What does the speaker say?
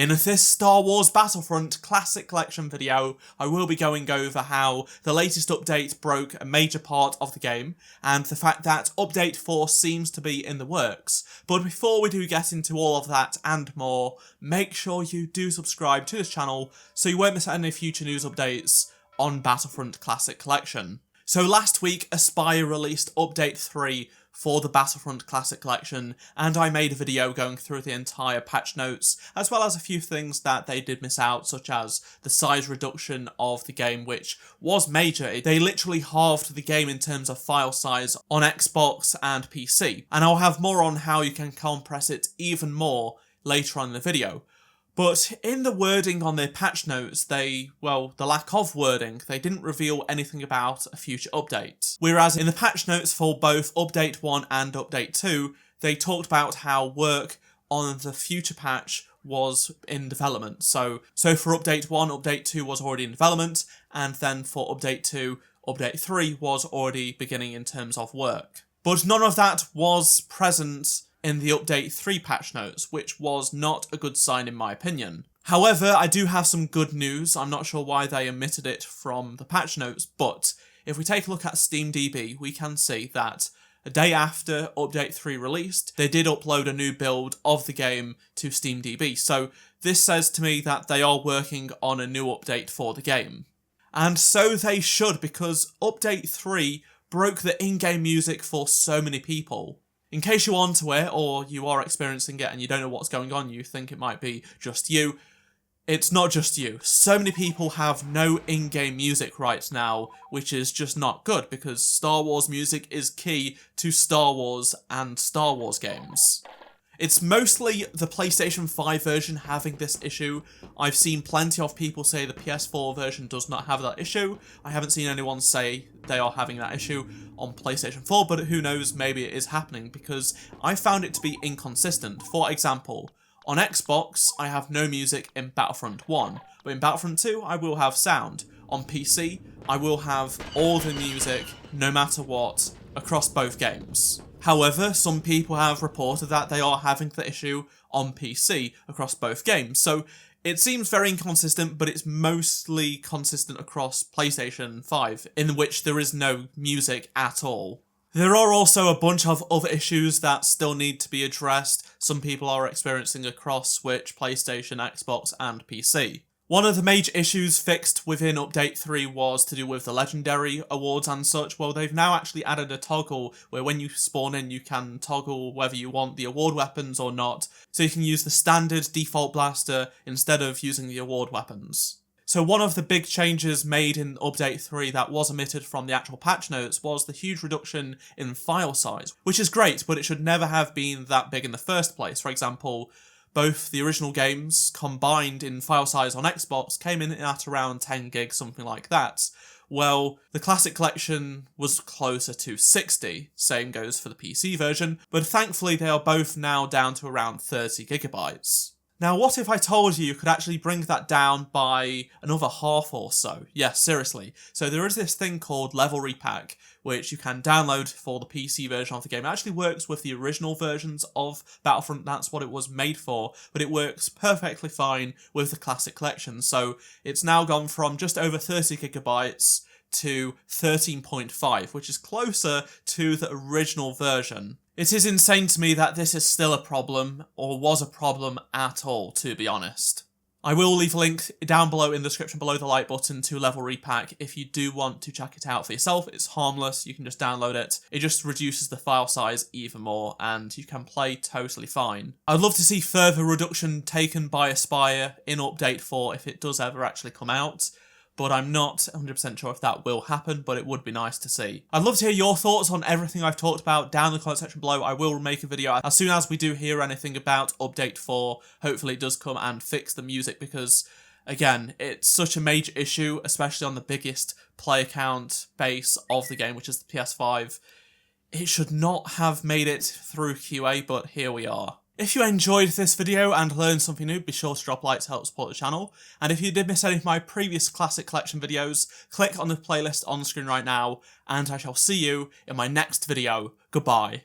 In this Star Wars Battlefront Classic Collection video, I will be going over how the latest update broke a major part of the game, and the fact that Update 4 seems to be in the works. But before we do get into all of that and more, make sure you do subscribe to this channel so you won't miss out on any future news updates on Battlefront Classic Collection. So last week, Aspyr released Update 3 for the Battlefront Classic Collection, and I made a video going through the entire patch notes, as well as a few things that they did miss out, such as the size reduction of the game, which was major. They literally halved the game in terms of file size on Xbox and PC, and I'll have more on how you can compress it even more later on in the video. But in the wording on their patch notes, the lack of wording, they didn't reveal anything about a future update. Whereas in the patch notes for both Update 1 and Update 2, they talked about how work on the future patch was in development. So for Update 1, Update 2 was already in development, and then for Update 2, Update 3 was already beginning in terms of work. But none of that was present in the Update 3 patch notes, which was not a good sign in my opinion. However, I do have some good news. I'm not sure why they omitted it from the patch notes, but if we take a look at SteamDB, we can see that a day after Update 3 released, they did upload a new build of the game to SteamDB, so this says to me that they are working on a new update for the game. And so they should, because Update 3 broke the in-game music for so many people. In case you're onto it, or you are experiencing it and you don't know what's going on, you think it might be just you, it's not just you. So many people have no in-game music right now, which is just not good, because Star Wars music is key to Star Wars and Star Wars games. It's mostly the PlayStation 5 version having this issue. I've seen plenty of people say the PS4 version does not have that issue. I haven't seen anyone say they are having that issue on PlayStation 4, but who knows, maybe it is happening, because I found it to be inconsistent. For example, on Xbox, I have no music in Battlefront 1, but in Battlefront 2, I will have sound. On PC, I will have all the music, no matter what, across both games. However, some people have reported that they are having the issue on PC across both games, so it seems very inconsistent, but it's mostly consistent across PlayStation 5, in which there is no music at all. There are also a bunch of other issues that still need to be addressed. Some people are experiencing across Switch, PlayStation, Xbox, and PC. One of the major issues fixed within Update 3 was to do with the Legendary awards and such. Well, they've now actually added a toggle where when you spawn in, you can toggle whether you want the award weapons or not. So you can use the standard default blaster instead of using the award weapons. So one of the big changes made in Update 3 that was omitted from the actual patch notes was the huge reduction in file size, which is great, but it should never have been that big in the first place. For example, both the original games combined in file size on Xbox came in at around 10 gigs, something like that. Well, the Classic Collection was closer to 60, same goes for the PC version, but thankfully they are both now down to around 30 gigabytes. Now, what if I told you could actually bring that down by another half or so? Yes, seriously. So there is this thing called Level Repack, which you can download for the PC version of the game. It actually works with the original versions of Battlefront, that's what it was made for, but it works perfectly fine with the Classic Collection. So it's now gone from just over 30 gigabytes to 13.5, which is closer to the original version. It is insane to me that this is still a problem, or was a problem at all, to be honest. I will leave a link down below in the description below the like button to Level Repack if you do want to check it out for yourself. It's harmless, you can just download it. It just reduces the file size even more, and you can play totally fine. I'd love to see further reduction taken by Aspyr in Update 4 if it does ever actually come out, but I'm not 100% sure if that will happen, but it would be nice to see. I'd love to hear your thoughts on everything I've talked about down in the comment section below. I will make a video as soon as we do hear anything about Update 4. Hopefully it does come and fix the music, because, again, it's such a major issue, especially on the biggest player count base of the game, which is the PS5. It should not have made it through QA, but here we are. If you enjoyed this video and learned something new, be sure to drop a like to help support the channel. And if you did miss any of my previous Classic Collection videos, click on the playlist on the screen right now, and I shall see you in my next video. Goodbye.